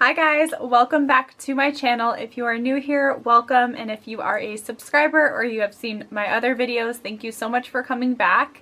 Hi guys, welcome back to my channel. If you are new here, welcome, and if you are a subscriber or you have seen my other videos, thank you so much for coming back.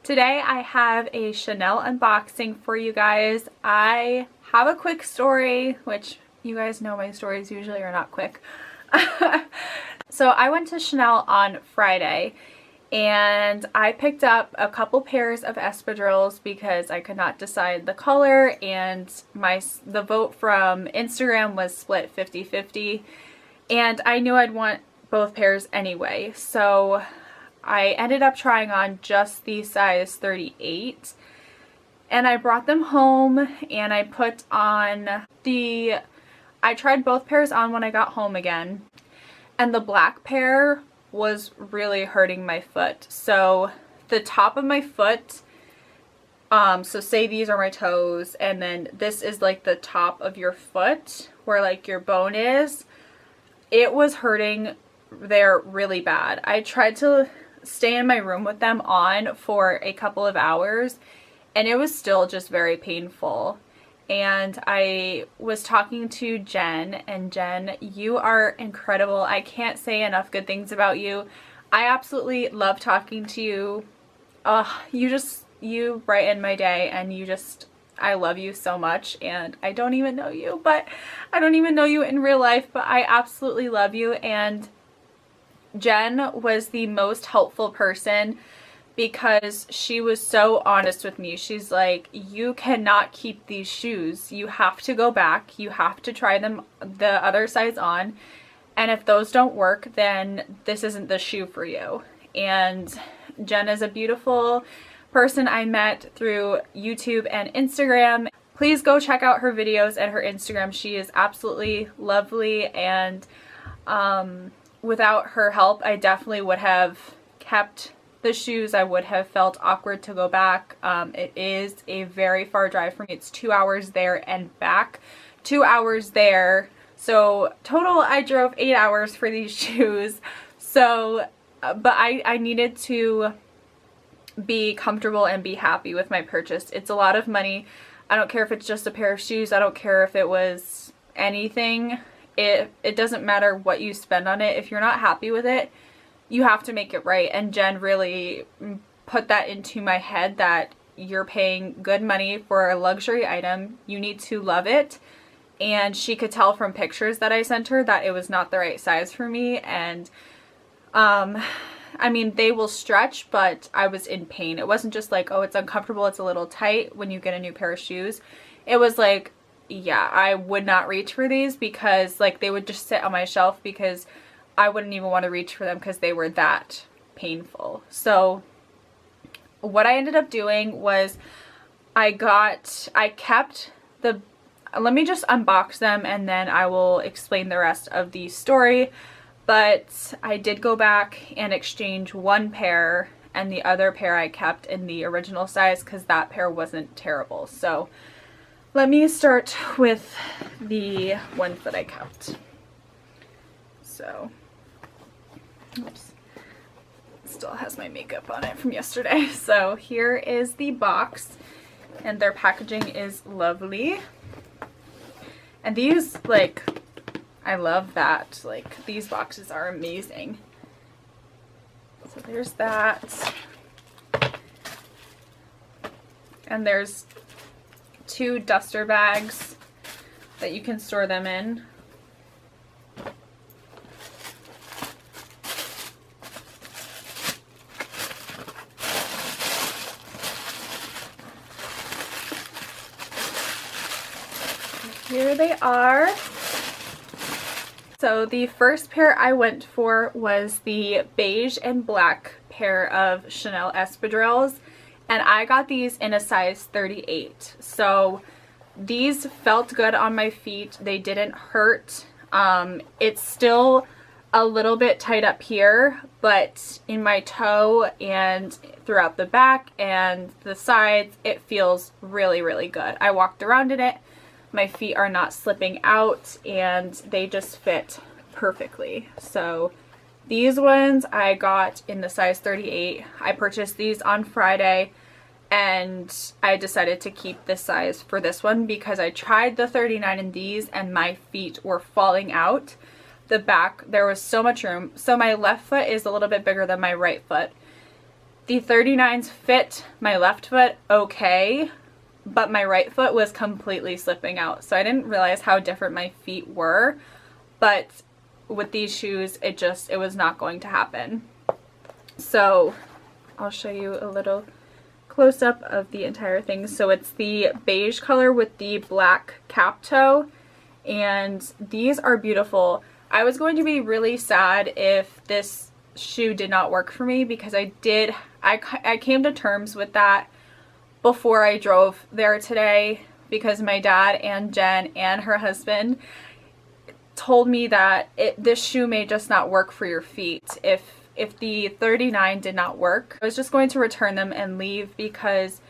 Today I have a Chanel unboxing for you guys. I have a quick story, which you guys know my stories usually are not quick. So I went to Chanel on Friday and I picked up a couple pairs of espadrilles because I could not decide the color, and the vote from Instagram was split 50-50, and I knew I'd want both pairs anyway, so I ended up trying on just the size 38, and I brought them home and I put on I tried both pairs on when I got home again, and the black pair was really hurting my foot. So the top of my foot, so say these are my toes and then this is like the top of your foot where like your bone is, it was hurting there really bad. I tried to stay in my room with them on for a couple of hours and it was still just very painful. And I was talking to Jen, and Jen, you are incredible. I can't say enough good things about you. I absolutely love talking to you. You brighten my day, and I love you so much. And I don't even know you, in real life, but I absolutely love you. And Jen was the most helpful person because she was so honest with me. She's like, you cannot keep these shoes. You have to go back. You have to try them the other size on. And if those don't work, then this isn't the shoe for you. And Jen is a beautiful person I met through YouTube and Instagram. Please go check out her videos and her Instagram. She is absolutely lovely. And without her help, I definitely would have kept the shoes. I would have felt awkward to go back. It is a very far drive for me. It's 2 hours there and back. 2 hours there. So total I drove 8 hours for these shoes. So, but I needed to be comfortable and be happy with my purchase. It's a lot of money. I don't care if it's just a pair of shoes. I don't care if it was anything. It doesn't matter what you spend on it. If you're not happy with it, you have to make it right. And Jen really put that into my head that you're paying good money for a luxury item. You need to love it. And she could tell from pictures that I sent her that it was not the right size for me. And I mean, they will stretch, but I was in pain. It wasn't just like, oh, it's uncomfortable, it's a little tight when you get a new pair of shoes. It was like, yeah, I would not reach for these because like they would just sit on my shelf because I wouldn't even want to reach for them because they were that painful. So what I ended up doing was let me just unbox them and then I will explain the rest of the story. But I did go back and exchange one pair, and the other pair I kept in the original size because that pair wasn't terrible. So let me start with the ones that I kept. So, oops, still has my makeup on it from yesterday. So here is the box, and their packaging is lovely. And these, like, I love that. Like, these boxes are amazing. So there's that. And there's 2 duster bags that you can store them in. Here they are. So the first pair I went for was the beige and black pair of Chanel espadrilles, and I got these in a size 38. So these felt good on my feet. They didn't hurt. It's still a little bit tight up here, but in my toe and throughout the back and the sides, it feels really, really good. I walked around in it. My feet are not slipping out and they just fit perfectly. So these ones I got in the size 38. I purchased these on Friday and I decided to keep this size for this one because I tried the 39 in these and my feet were falling out. The back, there was so much room. So my left foot is a little bit bigger than my right foot. The 39s fit my left foot okay, but my right foot was completely slipping out. So I didn't realize how different my feet were, but with these shoes, it was not going to happen. So I'll show you a little close-up of the entire thing. So it's the beige color with the black cap toe, and these are beautiful. I was going to be really sad if this shoe did not work for me because I came to terms with that before I drove there today, because my dad and Jen and her husband told me that this shoe may just not work for your feet. If the 39 did not work, I was just going to return them and leave, because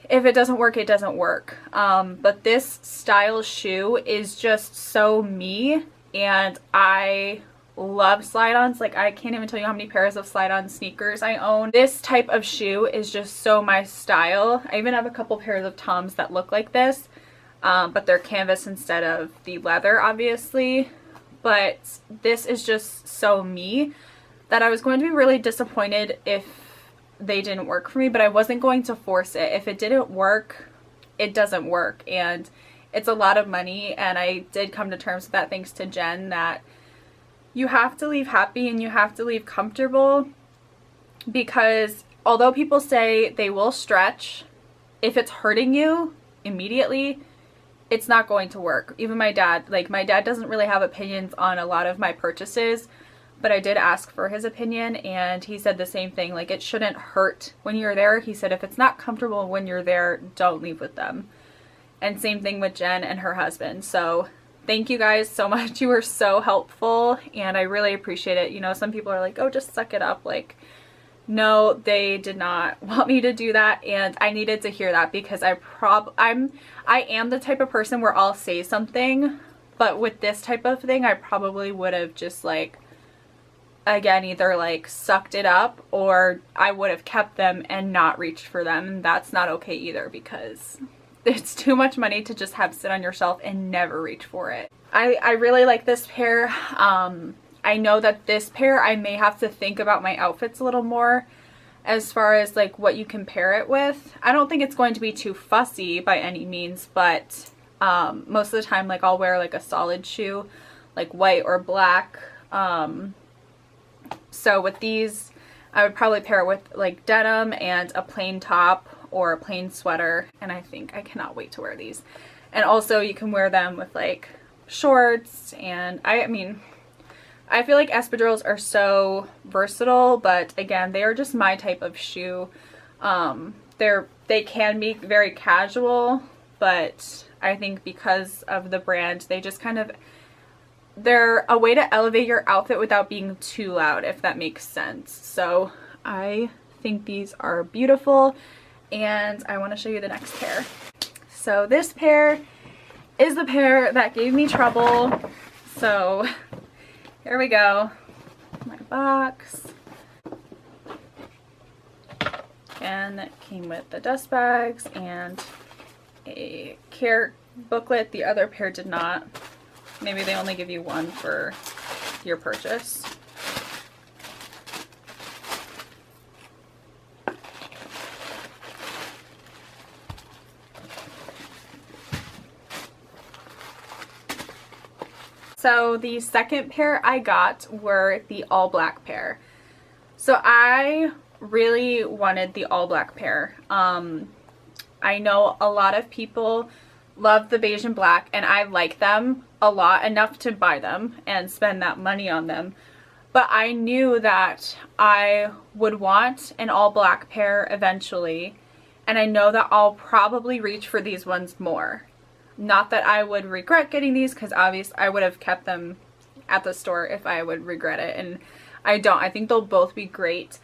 if it doesn't work, it doesn't work. But this style shoe is just so me, and I love slide-ons. Like, I can't even tell you how many pairs of slide-on sneakers I own. This type of shoe is just so my style. I even have a couple pairs of Toms that look like this, but they're canvas instead of the leather, obviously. But this is just so me that I was going to be really disappointed if they didn't work for me, but I wasn't going to force it. If it didn't work, it doesn't work, and it's a lot of money. And I did come to terms with that thanks to Jen, that you have to leave happy and you have to leave comfortable, because although people say they will stretch, if it's hurting you immediately, it's not going to work. Even my dad doesn't really have opinions on a lot of my purchases, but I did ask for his opinion, and he said the same thing. Like, it shouldn't hurt when you're there. He said if it's not comfortable when you're there, don't leave with them. And same thing with Jen and her husband. So thank you guys so much. You were so helpful, and I really appreciate it. You know, some people are like, oh, just suck it up. Like, no, they did not want me to do that, and I needed to hear that, because I am the type of person where I'll say something, but with this type of thing, I probably would have just, like, again, either like sucked it up, or I would have kept them and not reached for them. And that's not okay either, because it's too much money to just have sit on your shelf and never reach for it. I really like this pair. I know that this pair, I may have to think about my outfits a little more as far as like what you compare it with. I don't think it's going to be too fussy by any means, but most of the time, like, I'll wear like a solid shoe, like white or black. So with these, I would probably pair it with like denim and a plain top or a plain sweater, and I think I cannot wait to wear these. And also you can wear them with like shorts, and I mean, I feel like espadrilles are so versatile, but again, they are just my type of shoe. They can be very casual, but I think because of the brand, they just kind of, they're a way to elevate your outfit without being too loud, if that makes sense. So I think these are beautiful, and I want to show you the next pair. So this pair is the pair that gave me trouble. So here we go. My box. And it came with the dust bags and a care booklet. The other pair did not. Maybe they only give you one for your purchase. So the second pair I got were the all black pair. So I really wanted the all black pair. I know a lot of people love the beige and black, and I like them a lot, enough to buy them and spend that money on them. But I knew that I would want an all black pair eventually, and I know that I'll probably reach for these ones more. Not that I would regret getting these, because obviously I would have kept them at the store if I would regret it, and I don't. I think they'll both be great,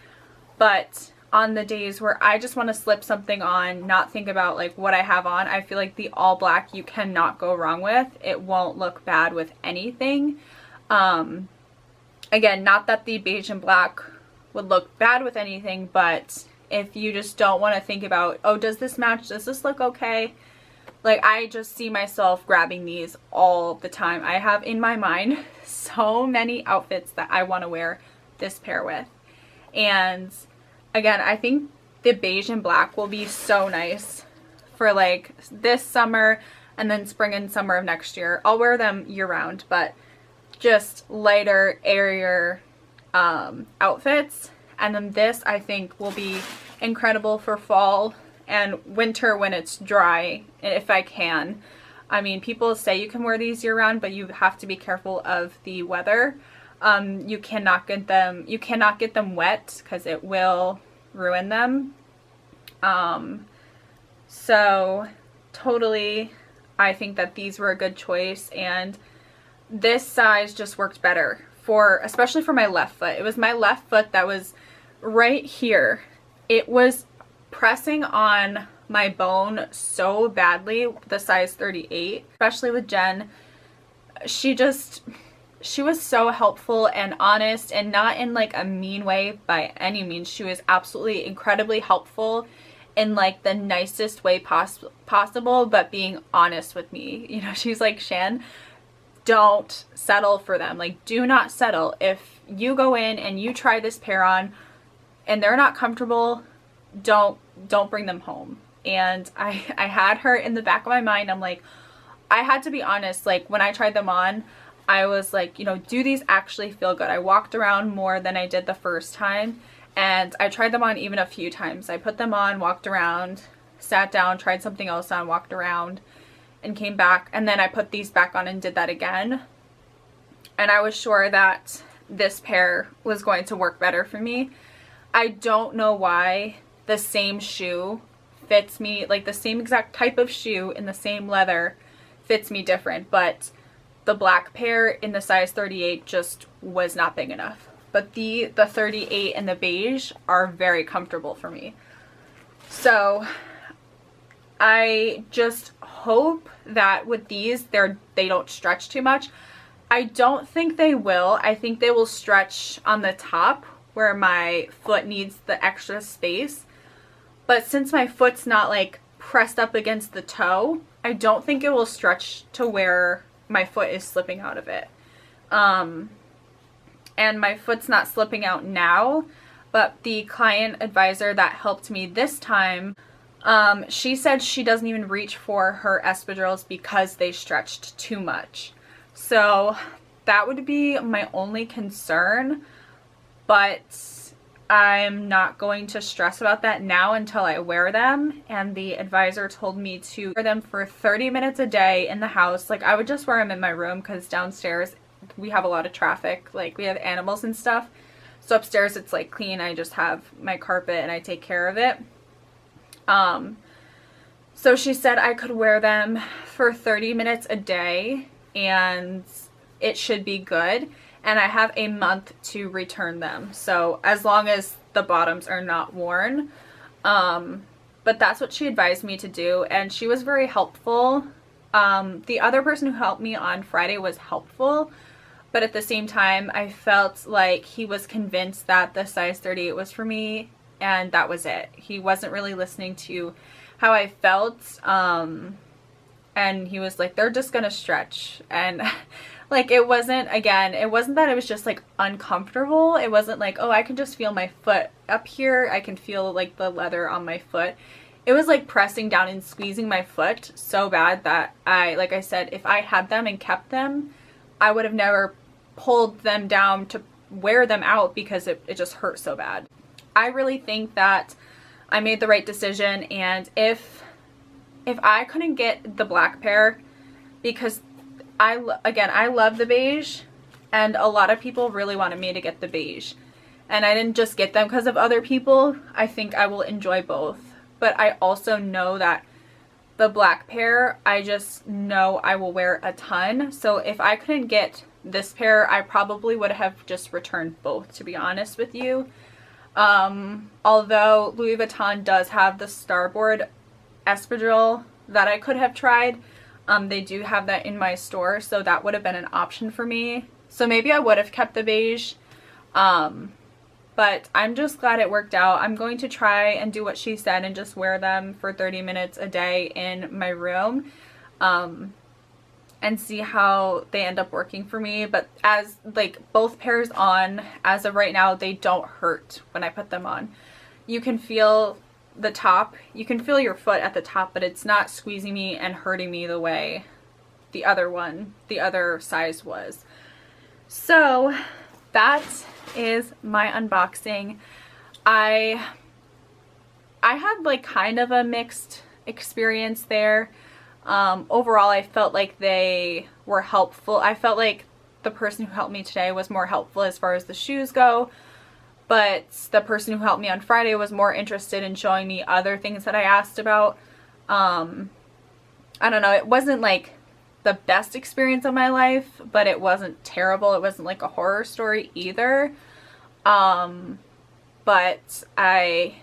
but on the days where I just want to slip something on, not think about like what I have on, I feel like the all black you cannot go wrong with. It won't look bad with anything. Again, not that the beige and black would look bad with anything, but if you just don't want to think about, oh, does this match? Does this look okay? Like, I just see myself grabbing these all the time. I have in my mind so many outfits that I want to wear this pair with. And again, I think the beige and black will be so nice for like this summer and then spring and summer of next year. I'll wear them year round, but just lighter, airier outfits. And then this, I think, will be incredible for fall and winter when it's dry, if I can. I mean, people say you can wear these year round, but you have to be careful of the weather. You cannot get them wet because it will ruin them. So totally, I think that these were a good choice, and this size just worked better for, especially for my left foot. It was my left foot that was right here. It was pressing on my bone so badly, the size 38, especially with Jen. She was so helpful and honest, and not in like a mean way by any means. She was absolutely incredibly helpful in like the nicest way possible, but being honest with me. You know, she's like, Shan, don't settle for them. Like, do not settle. If you go in and you try this pair on and they're not comfortable, don't bring them home. And I had her in the back of my mind. I'm like, I had to be honest. Like, when I tried them on, I was like, you know, do these actually feel good? I walked around more than I did the first time, and I tried them on even a few times. I put them on, walked around, sat down, tried something else on, walked around, and came back. And then I put these back on and did that again. And I was sure that this pair was going to work better for me. I don't know why the same shoe fits me, like the same exact type of shoe in the same leather fits me different, but the black pair in the size 38 just was not big enough. But the 38 and the beige are very comfortable for me. So I just hope that with these, they don't stretch too much. I don't think they will. I think they will stretch on the top where my foot needs the extra space. But since my foot's not like pressed up against the toe, I don't think it will stretch to where my foot is slipping out of it. And my foot's not slipping out now, but the client advisor that helped me this time, she said she doesn't even reach for her espadrilles because they stretched too much. So that would be my only concern, but I'm not going to stress about that now until I wear them. And the advisor told me to wear them for 30 minutes a day in the house. Like, I would just wear them in my room because downstairs we have a lot of traffic. Like, we have animals and stuff. So upstairs it's like clean. I just have my carpet and I take care of it. So she said I could wear them for 30 minutes a day and it should be good. And I have a month to return them. So as long as the bottoms are not worn. But that's what she advised me to do. And she was very helpful. The other person who helped me on Friday was helpful. But at the same time, I felt like he was convinced that the size 38 was for me. And that was it. He wasn't really listening to how I felt. And he was like, they're just going to stretch. And like, it wasn't that it was just like uncomfortable. It wasn't like, oh, I can just feel my foot up here. I can feel like the leather on my foot. It was like pressing down and squeezing my foot so bad that like I said, if I had them and kept them, I would have never pulled them down to wear them out because it just hurt so bad. I really think that I made the right decision. And if I couldn't get the black pair, because I love the beige, and a lot of people really wanted me to get the beige, and I didn't just get them because of other people. I think I will enjoy both, but I also know that the black pair, I just know I will wear a ton. So if I couldn't get this pair, I probably would have just returned both, to be honest with you. Although Louis Vuitton does have the starboard espadrille that I could have tried. They do have that in my store, so that would have been an option for me. So maybe I would have kept the beige. but I'm just glad it worked out. I'm going to try and do what she said and just wear them for 30 minutes a day in my room, and see how they end up working for me. But as like both pairs on, as of right now, they don't hurt when I put them on. You can feel the top, you can feel your foot at the top, but it's not squeezing me and hurting me the way the other size was. So that is my unboxing. I had like kind of a mixed experience there. Overall, I felt like they were helpful. I felt like the person who helped me today was more helpful as far as the shoes go, but the person who helped me on Friday was more interested in showing me other things that I asked about. I don't know, it wasn't like the best experience of my life, but it wasn't terrible. It wasn't like a horror story either. But I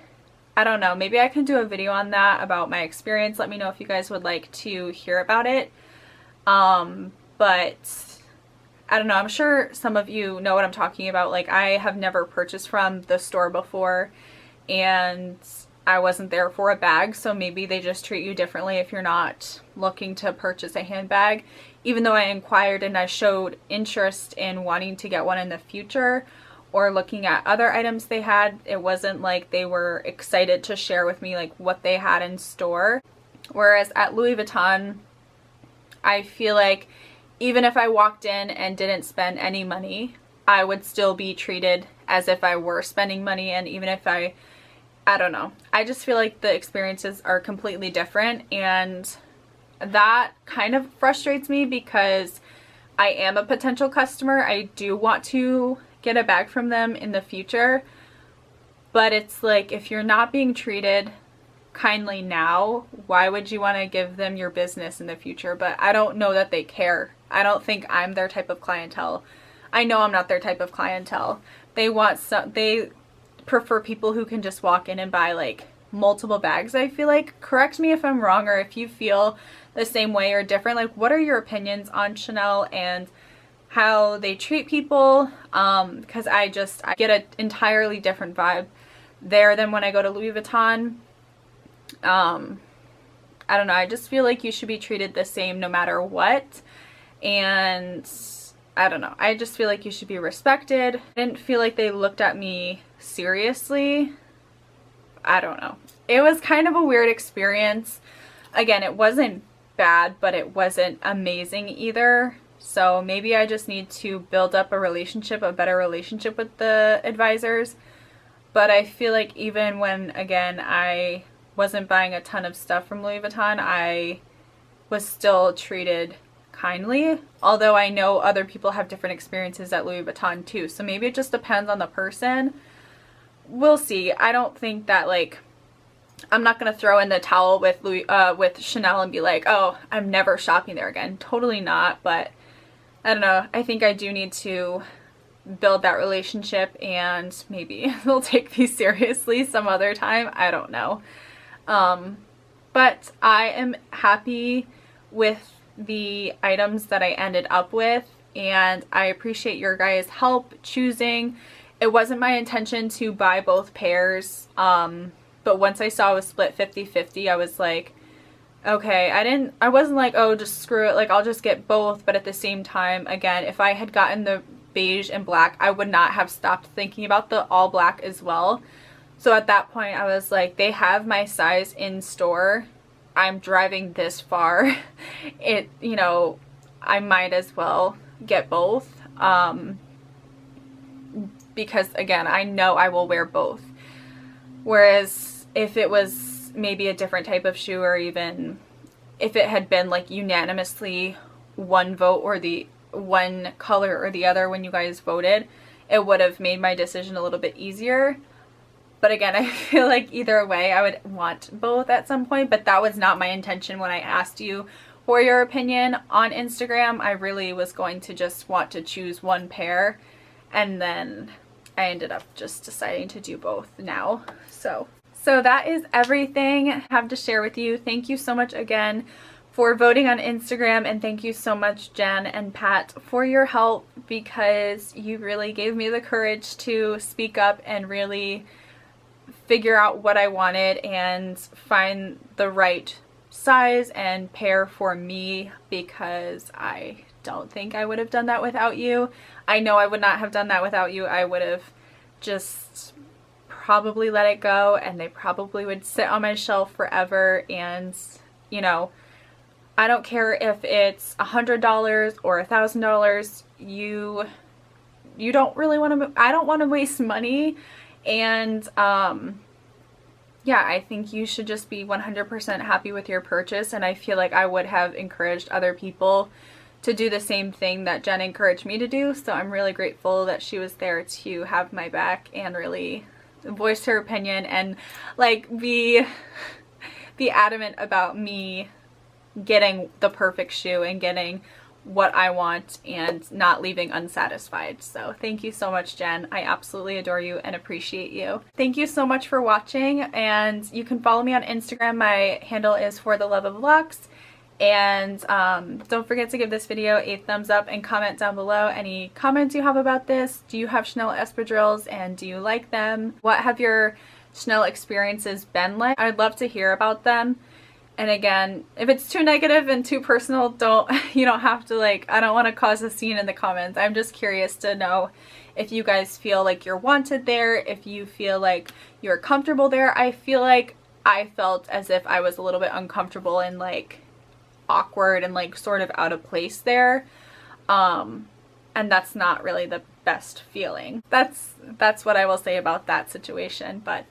don't know, maybe I can do a video on that about my experience. Let me know if you guys would like to hear about it. But I don't know, I'm sure some of you know what I'm talking about. Like, I have never purchased from the store before, and I wasn't there for a bag, so maybe they just treat you differently if you're not looking to purchase a handbag. Even though I inquired and I showed interest in wanting to get one in the future or looking at other items they had, it wasn't like they were excited to share with me like what they had in store. Whereas at Louis Vuitton, I feel like even if I walked in and didn't spend any money, I would still be treated as if I were spending money. And even if I don't know, I just feel like the experiences are completely different, and that kind of frustrates me because I am a potential customer. I do want to get a bag from them in the future, but it's like, if you're not being treated kindly now, why would you want to give them your business in the future? But I don't know that they care. I don't think I'm their type of clientele. I know I'm not their type of clientele. They prefer people who can just walk in and buy like multiple bags, I feel like. Correct me if I'm wrong, or if you feel the same way or different. Like, what are your opinions on Chanel and how they treat people? Because I get an entirely different vibe there than when I go to Louis Vuitton. I don't know, I just feel like you should be treated the same no matter what. And I don't know, I just feel like you should be respected. I didn't feel like they looked at me seriously. I don't know. It was kind of a weird experience. Again, it wasn't bad, but it wasn't amazing either. So maybe I just need to build up a better relationship with the advisors. But I feel like even when, again, I wasn't buying a ton of stuff from Louis Vuitton, I was still treated kindly. Although I know other people have different experiences at Louis Vuitton too. So maybe it just depends on the person. We'll see. I don't think that, like, I'm not going to throw in the towel with Chanel and be like, oh, I'm never shopping there again. Totally not. But I don't know. I think I do need to build that relationship, and maybe they'll take me seriously some other time. I don't know. But I am happy with the items that I ended up with, and I appreciate your guys' help choosing. It wasn't my intention to buy both pairs, but once I saw it was split 50-50, I was like, okay, I wasn't like, oh, just screw it, like, I'll just get both. But at the same time, again, if I had gotten the beige and black, I would not have stopped thinking about the all black as well. So at that point, I was like, they have my size in store. I'm driving this far. I might as well get both. Because again, I know I will wear both. Whereas if it was maybe a different type of shoe, or even if it had been like unanimously one vote or the one color or the other when you guys voted, it would have made my decision a little bit easier. But again, I feel like either way I would want both at some point, but that was not my intention when I asked you for your opinion on Instagram. I really was going to just want to choose one pair, and then I ended up just deciding to do both now. So that is everything I have to share with you. Thank you so much again for voting on Instagram, and thank you so much, Jen and Pat, for your help, because you really gave me the courage to speak up and really figure out what I wanted and find the right size and pair for me, because I don't think I would have done that without you. I know I would not have done that without you. I would have just probably let it go, and they probably would sit on my shelf forever. And you know, I don't care if it's $100 or $1,000. You don't really want to. I don't want to waste money, and yeah, I think you should just be 100% happy with your purchase. And I feel like I would have encouraged other people to do the same thing that Jen encouraged me to do. So I'm really grateful that she was there to have my back and really voice her opinion and like be adamant about me getting the perfect shoe and getting what I want and not leaving unsatisfied. So thank you so much, Jen. I absolutely adore you and appreciate you. Thank you so much for watching, and you can follow me on Instagram. My handle is For the Love of Lux. And don't forget to give this video a thumbs up and comment down below any comments you have about this. Do you have Chanel espadrilles and do you like them? What have your Chanel experiences been like? I'd love to hear about them. And again, if it's too negative and too personal, you don't have to, like, I don't want to cause a scene in the comments. I'm just curious to know if you guys feel like you're wanted there, if you feel like you're comfortable there. I feel like I felt as if I was a little bit uncomfortable and like awkward and like sort of out of place there. And that's not really the best feeling. That's what I will say about that situation. But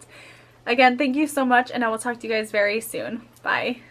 again, thank you so much, and I will talk to you guys very soon. Bye.